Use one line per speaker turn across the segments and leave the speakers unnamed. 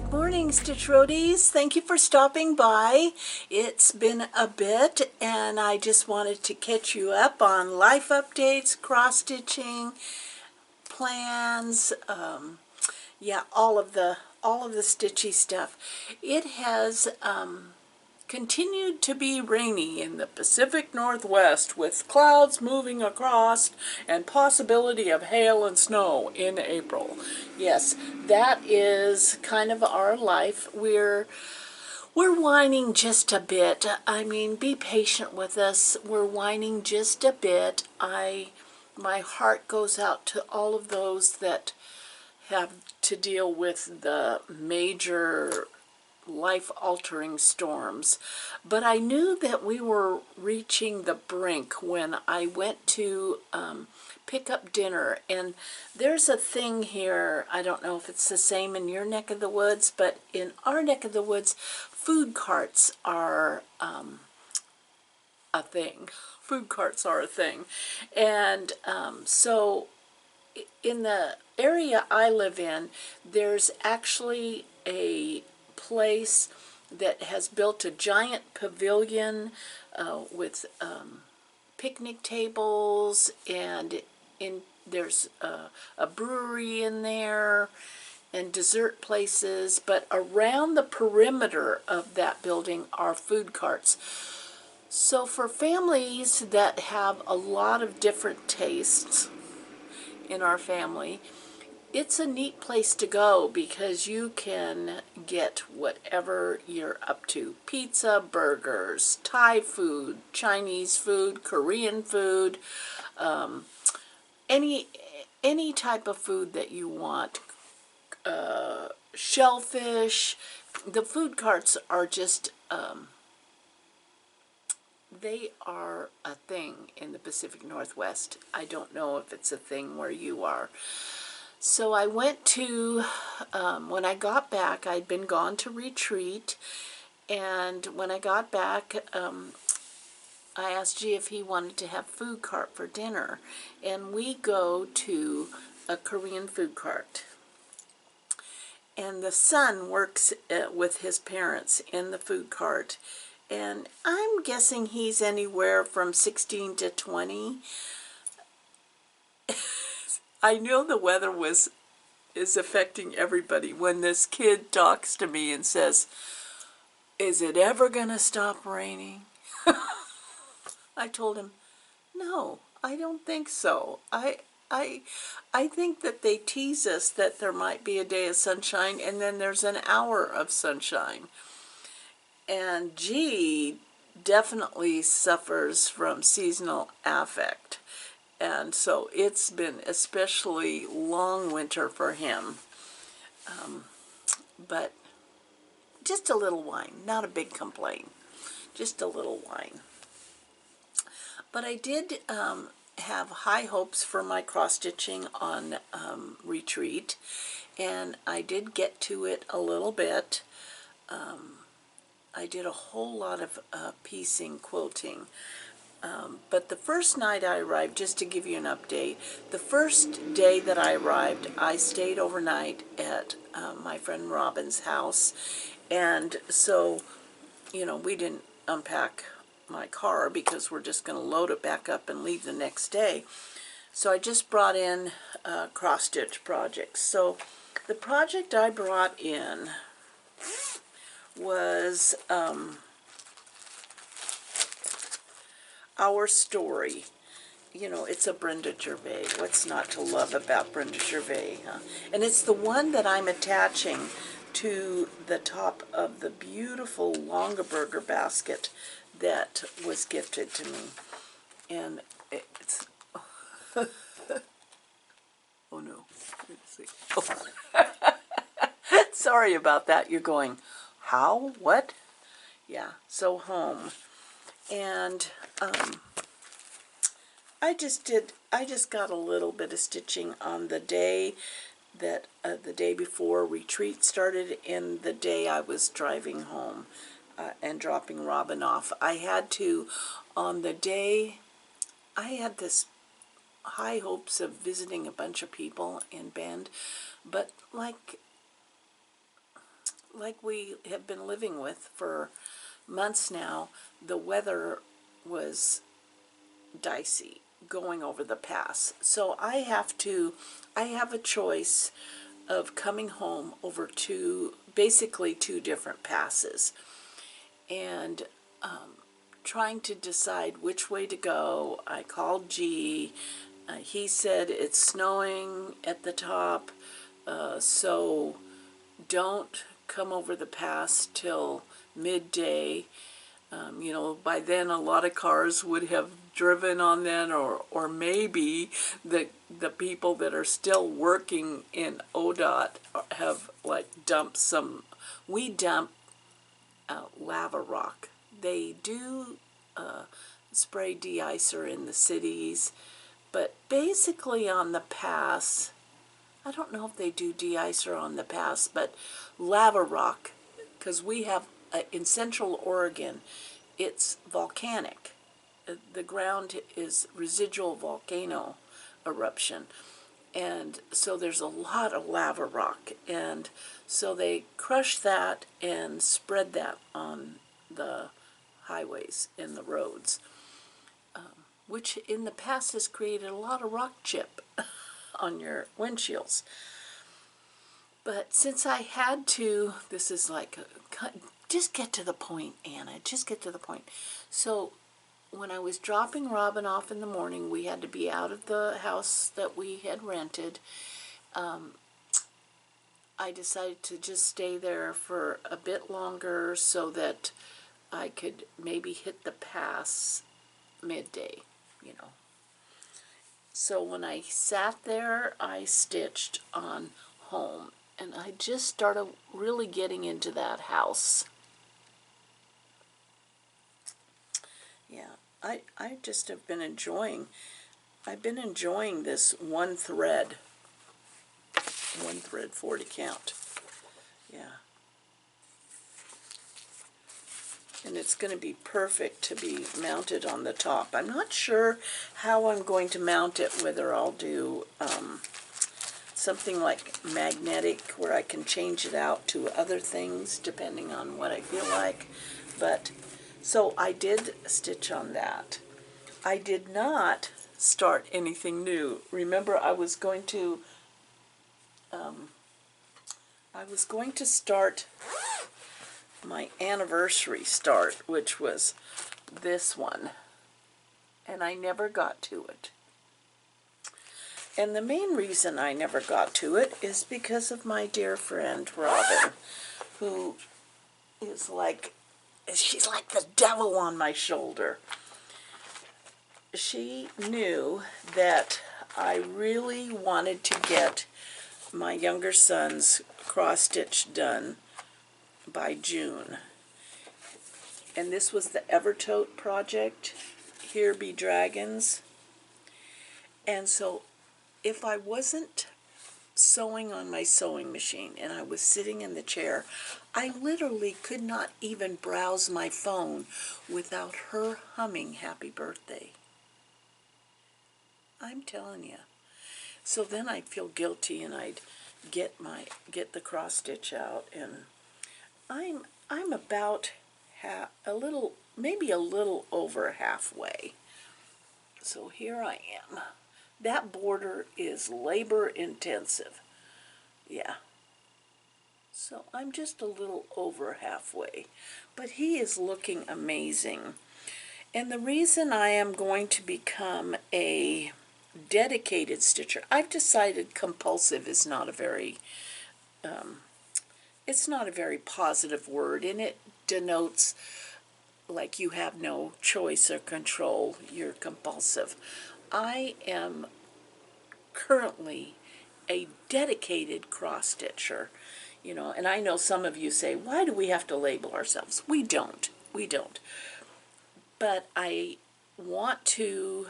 Good morning, Stitch Roadies. Thank you for stopping by. It's been a bit, and I just wanted to catch you up on life updates, cross-stitching, plans, yeah, all of the stitchy stuff. It has continued to be rainy in the Pacific Northwest with clouds moving across and possibility of hail and snow in April. Yes, that is kind of our life. We're whining just a bit. I mean, be patient with us. We're whining just a bit. My heart goes out to all of those that have to deal with the major life-altering storms, but I knew that we were reaching the brink when I went to pick up dinner. And there's a thing here, I don't know if it's the same in your neck of the woods, but in our neck of the woods, food carts are a thing. Food carts are a thing. And so in the area I live in, there's actually a place that has built a giant pavilion with picnic tables, and there's a brewery in there and dessert places, but around the perimeter of that building are food carts. So for families that have a lot of different tastes in our family, it's a neat place to go because you can get whatever you're up to. Pizza, burgers, Thai food, Chinese food, Korean food, any type of food that you want. Shellfish. The food carts are just, they are a thing in the Pacific Northwest. I don't know if it's a thing where you are. So I went to, when I got back, I'd been gone to retreat, and when I got back, I asked G if he wanted to have food cart for dinner, and we go to a Korean food cart. And the son works with his parents in the food cart, and I'm guessing he's anywhere from 16 to 20. I know the weather is affecting everybody when this kid talks to me and says, "Is it ever gonna stop raining?" I told him, "No, I don't think so. I think that they tease us that there might be a day of sunshine and then there's an hour of sunshine." And G definitely suffers from seasonal affect. And so it's been especially long winter for him. But just a little whine, not a big complaint, just a little whine. But I did have high hopes for my cross-stitching on retreat, and I did get to it a little bit. I did a whole lot of piecing, quilting. But the first night I arrived, just to give you an update, the first day that I arrived, I stayed overnight at my friend Robin's house. And so, you know, we didn't unpack my car because we're just going to load it back up and leave the next day. So I just brought in cross-stitch projects. So the project I brought in was Our Story. You know, it's a Brenda Gervais. What's not to love about Brenda Gervais, huh? And it's the one that I'm attaching to the top of the beautiful Longaberger basket that was gifted to me. And it's... oh no. Let's see. Oh. Sorry about that. You're going, how? What? Yeah, so home. And I just got a little bit of stitching on the day that the day before retreat started and the day I was driving home and dropping Robin off. I had to, on the day, I had this high hopes of visiting a bunch of people in Bend, but like like we have been living with for months now, the weather was dicey going over the pass. So I have a choice of coming home over basically two different passes, and trying to decide which way to go. I called G. He said it's snowing at the top, so don't come over the pass till midday. By then a lot of cars would have driven on then, or maybe the people that are still working in ODOT have like dumped some. We dump lava rock. They do spray de-icer in the cities, but basically on the pass, I don't know if they do de-icer on the pass, but lava rock, because we have in Central Oregon, it's volcanic. The ground is residual volcano eruption, and so there's a lot of lava rock, and so they crush that and spread that on the highways and the roads, which in the past has created a lot of rock chip on your windshields. But since I had to, this is like, just get to the point, Anna, just get to the point. So when I was dropping Robin off in the morning, we had to be out of the house that we had rented. I decided to just stay there for a bit longer so that I could maybe hit the pass midday, you know. So when I sat there, I stitched on home, and I just started really getting into that house. Yeah, I just have been enjoying, I've been enjoying this one thread 40 count. Yeah. And it's going to be perfect to be mounted on the top. I'm not sure how I'm going to mount it, whether I'll do something like magnetic where I can change it out to other things depending on what I feel like. But so I did stitch on that. I did not start anything new. Remember, I was going to start my anniversary start, which was this one, and I never got to it. And the main reason I never got to it is because of my dear friend Robin, who is like, she's like the devil on my shoulder. She knew that I really wanted to get my younger son's cross stitch done by June. And this was the Evernote project, Here Be Dragons. And so if I wasn't sewing on my sewing machine and I was sitting in the chair, I literally could not even browse my phone without her humming Happy Birthday. I'm telling you. So then I'd feel guilty and I'd get the cross stitch out, and I'm about maybe a little over halfway. So here I am. That border is labor intensive. Yeah. So I'm just a little over halfway, but he is looking amazing. And the reason I am going to become a dedicated stitcher, I've decided compulsive is not a very it's not a very positive word, and it denotes like you have no choice or control, you're compulsive. I am currently a dedicated cross-stitcher, and I know some of you say, why do we have to label ourselves? We don't. But I want to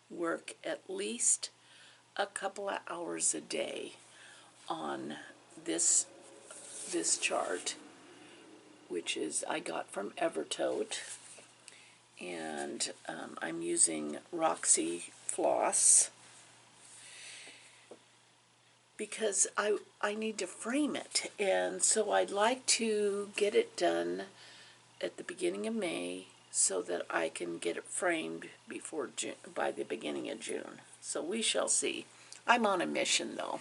work at least a couple of hours a day on this chart, which is I got from Evernote, and I'm using Roxy floss because I need to frame it, and so I'd like to get it done at the beginning of May so that I can get it framed before June, by the beginning of June. So we shall see. I'm on a mission though.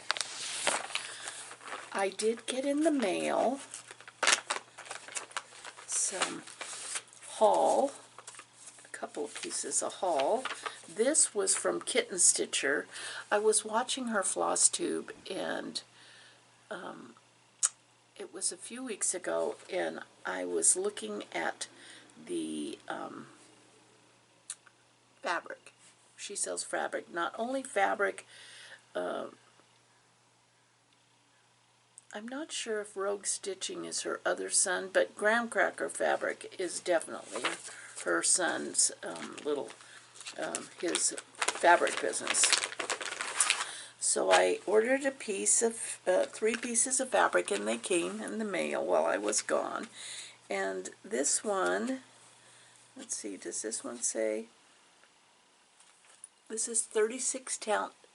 I did get in the mail some haul, a couple of pieces of haul. This was from Kitten Stitcher. I was watching her floss tube, and it was a few weeks ago, and I was looking at the fabric. She sells fabric, not only fabric. I'm not sure if Rogue Stitching is her other son, but Graham Cracker Fabric is definitely her son's his fabric business. So I ordered a piece of, 3 pieces of fabric, and they came in the mail while I was gone. And this one, let's see, does this one say? This is 36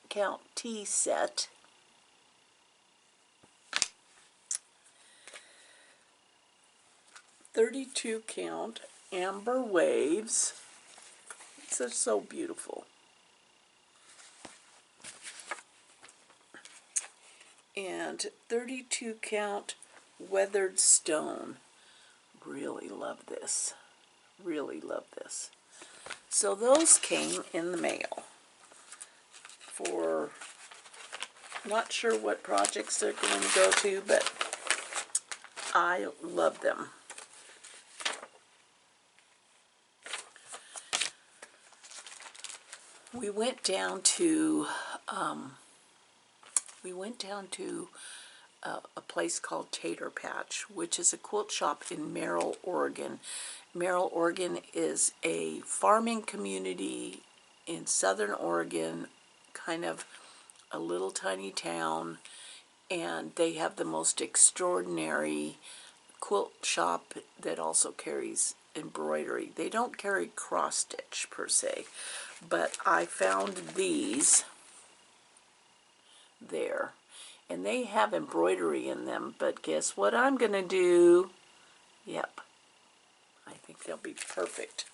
count tea set. .32 count amber waves. It's just so beautiful. And 32 count weathered stone. Really love this. Really love this. So those came in the mail for, not sure what projects they're going to go to, but I love them. We went down to a place called Tater Patch, which is a quilt shop in Merrill, Oregon. Merrill, Oregon is a farming community in southern Oregon, kind of a little tiny town, and they have the most extraordinary quilt shop that also carries embroidery. They don't carry cross stitch per se, but I found these there, and they have embroidery in them, but guess what I'm gonna do? Yep, I think they'll be perfect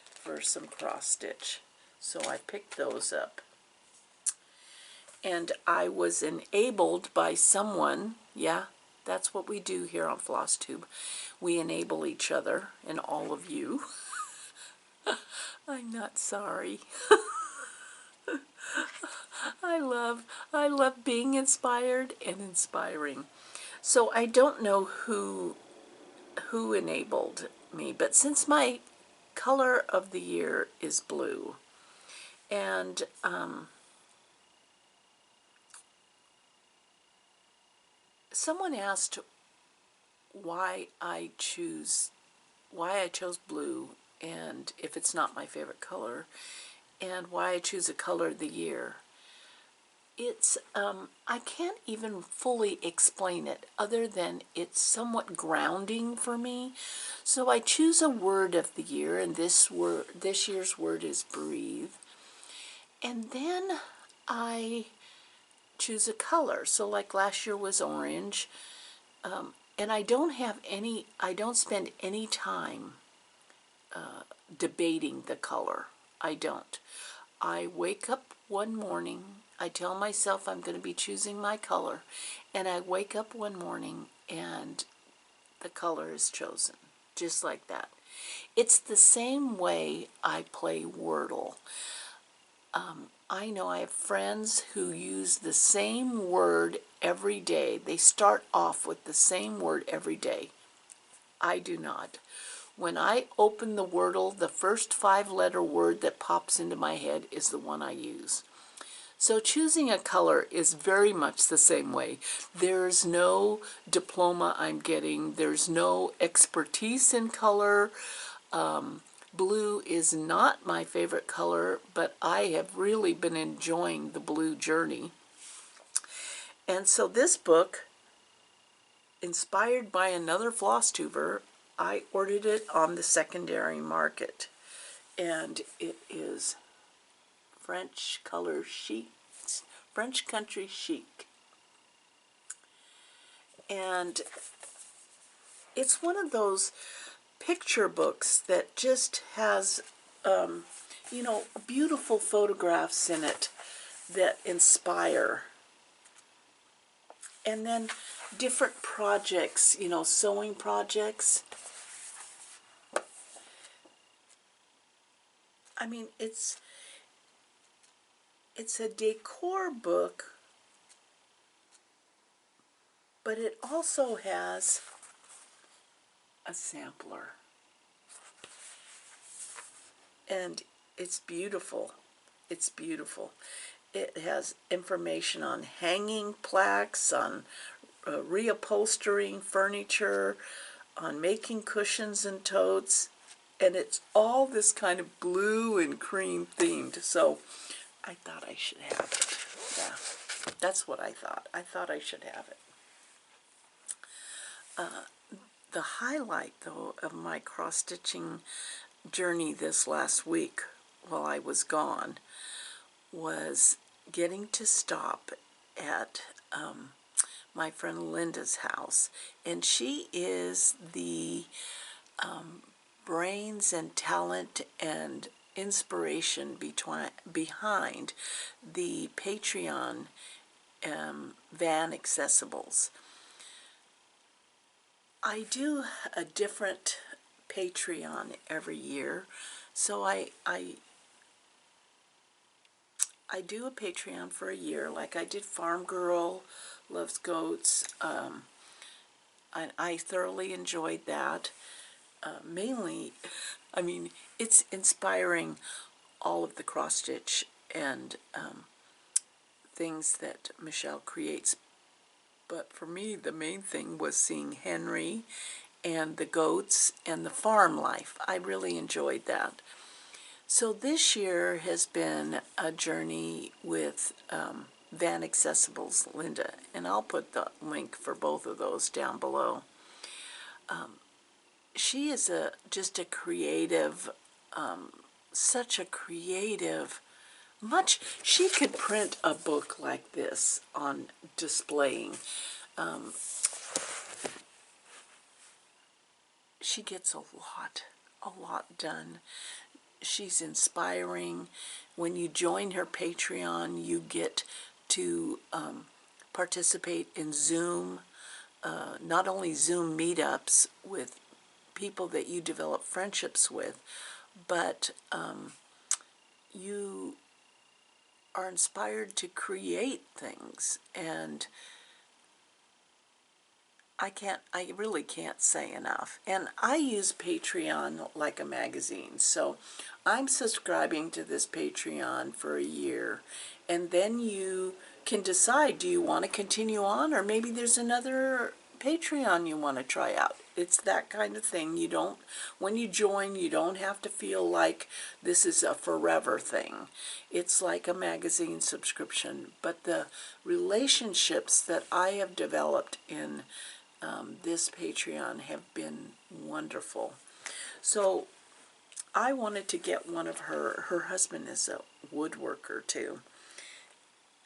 for some cross stitch. So I picked those up, and I was enabled by someone. Yeah, that's what we do here on FlossTube. We enable each other, and all of you. I'm not sorry. I love being inspired and inspiring. So I don't know who enabled me, but since my color of the year is blue, and someone asked why I chose blue, and if it's not my favorite color, and why I choose a color of the year. It's, I can't even fully explain it other than it's somewhat grounding for me. So I choose a word of the year, and this year's word is breathe. And then I choose a color. So like last year was orange. And I don't spend any time debating the color. I don't. I wake up one morning, I tell myself I'm going to be choosing my color, and I wake up one morning and the color is chosen, just like that. It's the same way I play Wordle. I know I have friends who use the same word every day. They start off with the same word every day. I do not. When I open the Wordle, the first 5-letter word that pops into my head is the one I use. So choosing a color is very much the same way. There's no diploma I'm getting. There's no expertise in color. Blue is not my favorite color, but I have really been enjoying the blue journey. And so this book, inspired by another floss tuber, I ordered it on the secondary market, and it is French Country Chic. and it's one of those picture books that just has, you know, beautiful photographs in it that inspire. And then different projects, you know, sewing projects. I mean, it's a decor book, but it also has a sampler. And it's beautiful. It's beautiful. It has information on hanging plaques, on reupholstering furniture, on making cushions and totes, and it's all this kind of blue and cream themed. So I thought I should have it. Yeah, that's what I thought. I thought I should have it. The highlight, though, of my cross-stitching journey this last week while I was gone was getting to stop at my friend Linda's house. And she is the brains and talent and inspiration behind the Patreon van accessibles. I do a different Patreon every year, so I do a Patreon for a year, like I did Farm Girl Loves Goats. I thoroughly enjoyed that. Mainly, I mean, it's inspiring all of the cross-stitch and things that Michelle creates. But for me, the main thing was seeing Henry and the goats and the farm life. I really enjoyed that. So this year has been a journey with Van Accessibles Linda, and I'll put the link for both of those down below. She is just a creative, such a creative, she could print a book like this on displaying. She gets a lot done. She's inspiring. When you join her Patreon, you get to participate in Zoom, not only Zoom meetups with people that you develop friendships with, but you are inspired to create things. And I really can't say enough. And I use Patreon like a magazine. So I'm subscribing to this Patreon for a year. And then you can decide, do you want to continue on? Or maybe there's another Patreon you want to try out. It's that kind of thing. When you join, you don't have to feel like this is a forever thing. It's like a magazine subscription. But the relationships that I have developed in this Patreon have been wonderful. So I wanted to get one of her husband is a woodworker too.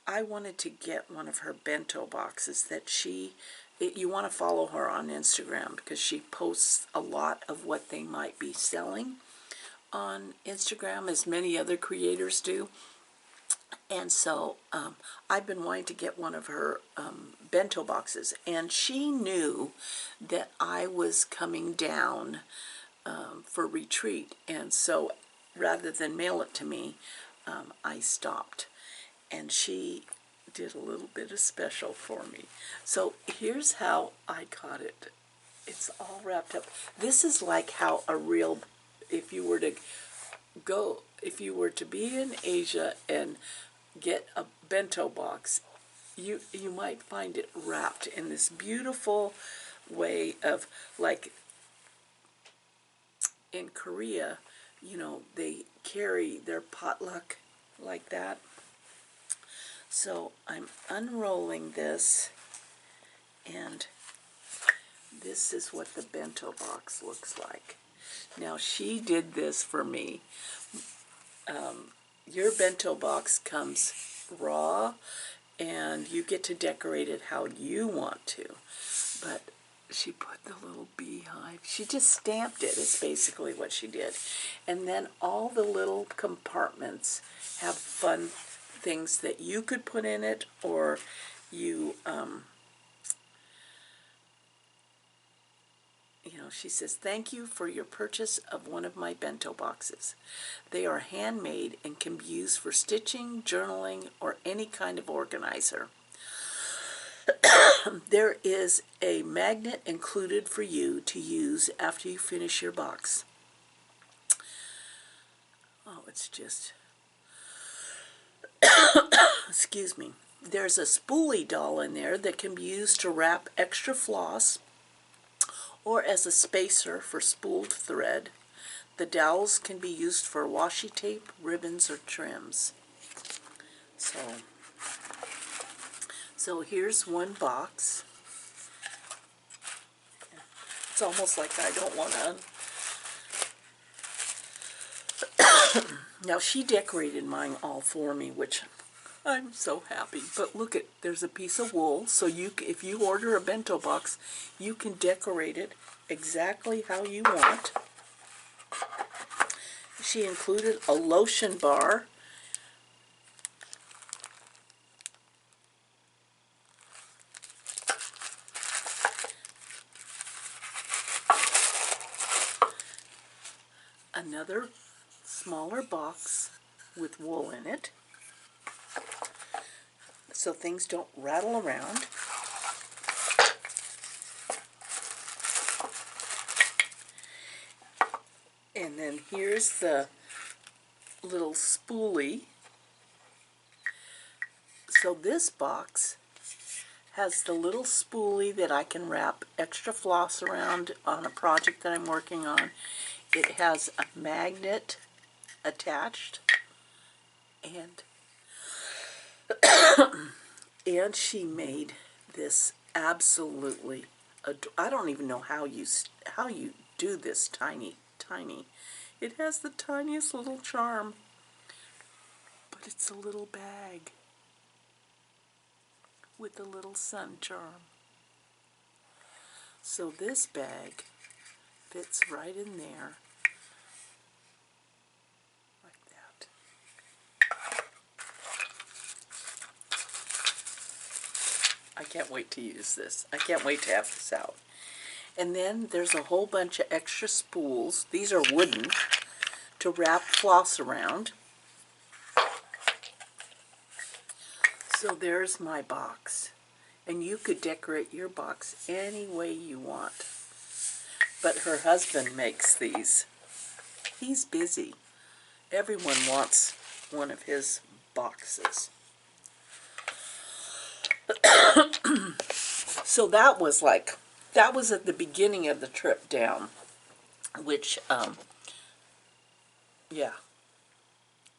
I wanted to get one of her bento boxes that you want to follow her on Instagram because she posts a lot of what they might be selling on Instagram, as many other creators do. And so I've been wanting to get one of her bento boxes, and she knew that I was coming down for retreat, and so rather than mail it to me, I stopped, and she did a little bit of special for me. So here's how I got it. It's all wrapped up. This is like how a real, if you were to be in Asia and get a bento box, you might find it wrapped in this beautiful way of, like in Korea, you know, they carry their potluck like that. So I'm unrolling this, and this is what the bento box looks like. Now she did this for me. Your bento box comes raw, and you get to decorate it how you want to. but she put the little beehive. She just stamped it, is basically what she did. And then all the little compartments have fun things that you could put in it, or you, she says, thank you for your purchase of one of my bento boxes. They are handmade and can be used for stitching, journaling, or any kind of organizer. There is a magnet included for you to use after you finish your box. Oh, it's just... Excuse me. There's a spoolie doll in there that can be used to wrap extra floss or as a spacer for spooled thread. The dowels can be used for washi tape, ribbons, or trims. So here's one box. It's almost like I don't want to... Now, she decorated mine all for me, which I'm so happy. But look, there's a piece of wool, so if you order a bento box, you can decorate it exactly how you want. She included a lotion bar, another smaller box with wool in it, so things don't rattle around. And then here's the little spoolie. So this box has the little spoolie that I can wrap extra floss around on a project that I'm working on. It has a magnet attached, and she made this absolutely, I don't even know how you do this tiny. It has the tiniest little charm, but it's a little bag with a little sun charm. So this bag fits right in there, like that. I can't wait to use this. I can't wait to have this out. And then there's a whole bunch of extra spools. These are wooden, to wrap floss around. So there's my box. And you could decorate your box any way you want. But her husband makes these. He's busy. Everyone wants one of his boxes. So that was at the beginning of the trip down, which, yeah,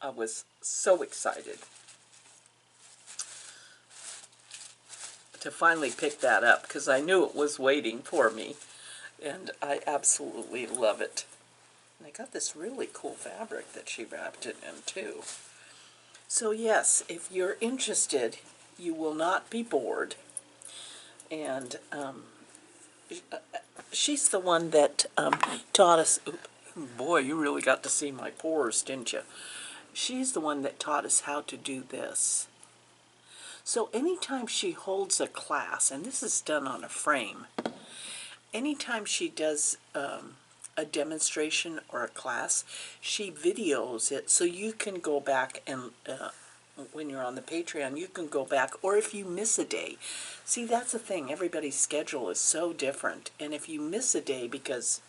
I was so excited to finally pick that up, because I knew it was waiting for me, and I absolutely love it. And I got this really cool fabric that she wrapped it in, too. So yes, if you're interested, you will not be bored. And she's the one that taught us, boy, you really got to see my pores, didn't you? She's the one that taught us how to do this. So anytime she holds a class, and this is done on a frame, anytime she does a demonstration or a class, she videos it so you can go back and when you're on the Patreon, you can go back, or if you miss a day. See, that's the thing. Everybody's schedule is so different. And if you miss a day because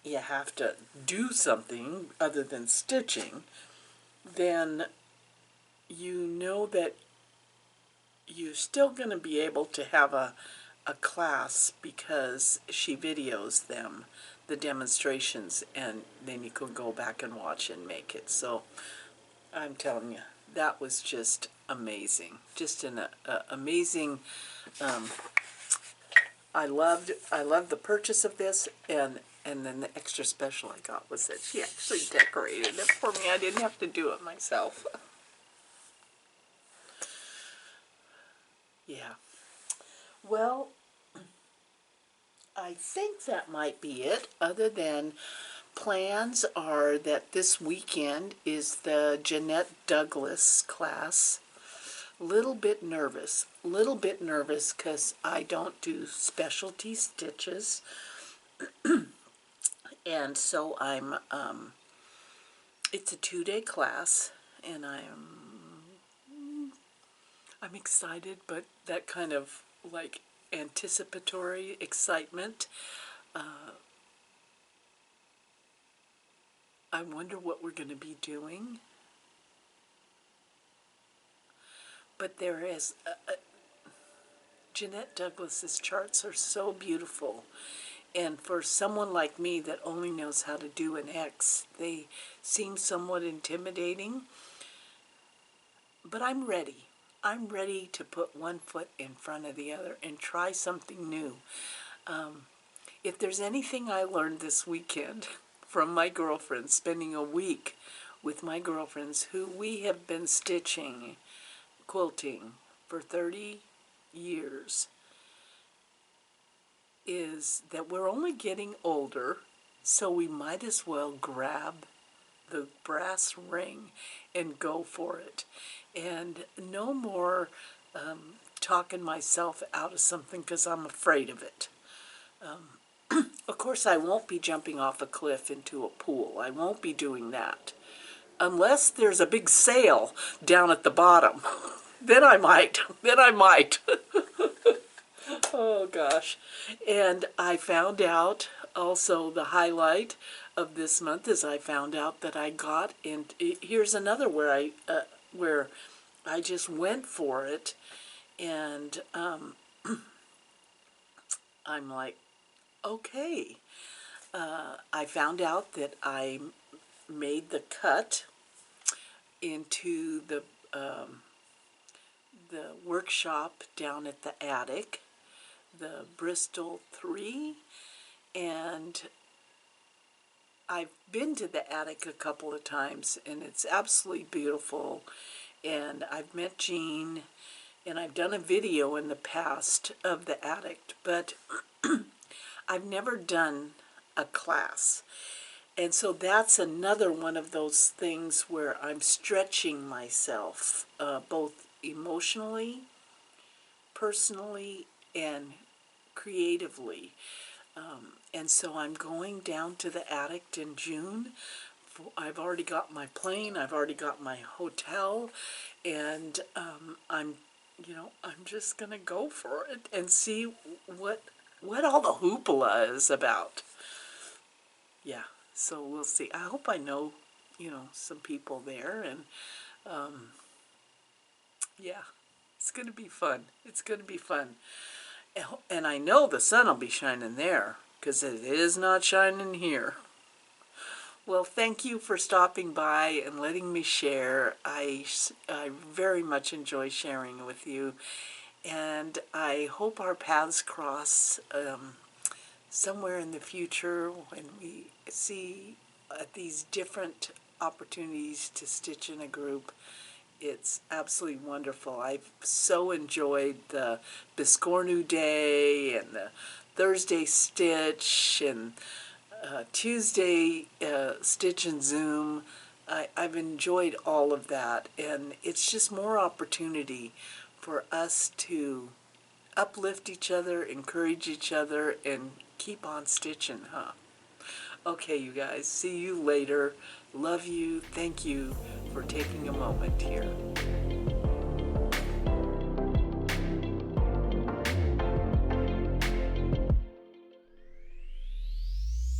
you have to do something other than stitching, then you know that you're still going to be able to have a class, because she videos them, the demonstrations, and then you can go back and watch and make it. So I'm telling you, that was just amazing. Just an amazing, I loved the purchase of this, and then the extra special I got was that she actually decorated it for me. I didn't have to do it myself. Yeah. Well, I think that might be it, other than plans are that this weekend is the Jeanette Douglas class. Little bit nervous because I don't do specialty stitches, and so it's a 2-day class, and I'm excited, but that kind of like anticipatory excitement. I wonder what we're going to be doing. But there is, Jeanette Douglas's charts are so beautiful. And for someone like me that only knows how to do an X, they seem somewhat intimidating. But I'm ready. I'm ready to put one foot in front of the other and try something new. If there's anything I learned this weekend from my girlfriends, spending a week with my girlfriends who we have been stitching, quilting for 30 years, is that we're only getting older, so we might as well grab the brass ring and go for it. And no more talking myself out of something because I'm afraid of it. Of course, I won't be jumping off a cliff into a pool. I won't be doing that. Unless there's a big sail down at the bottom. Then I might. Then I might. Oh, gosh. And I found out also the highlight of this month is I found out that I got in. Here's another where I just went for it, and I'm like, okay. I found out that I made the cut into the workshop down at the attic, the Bristol 3, and I've been to the attic a couple of times, and it's absolutely beautiful. And I've met Jean, and I've done a video in the past of the attic, but I've never done a class. And so that's another one of those things where I'm stretching myself, both emotionally, personally, and creatively. And so I'm going down to the attic in June. I've already got my plane, I've already got my hotel, and I'm just gonna go for it and see what all the hoopla is about. Yeah, so we'll see. I hope I know, some people there, and yeah, it's gonna be fun. It's gonna be fun. And I know the sun will be shining there, because it is not shining here. Well, thank you for stopping by and letting me share. I very much enjoy sharing with you, and I hope our paths cross somewhere in the future when we see these different opportunities to stitch in a group. It's absolutely wonderful. I've so enjoyed the Biscornu Day and the Thursday Stitch and Tuesday Stitch and Zoom. I've enjoyed all of that, and it's just more opportunity for us to uplift each other, encourage each other, and keep on stitching, huh? Okay, you guys, see you later. Love you. Thank you for taking a moment here.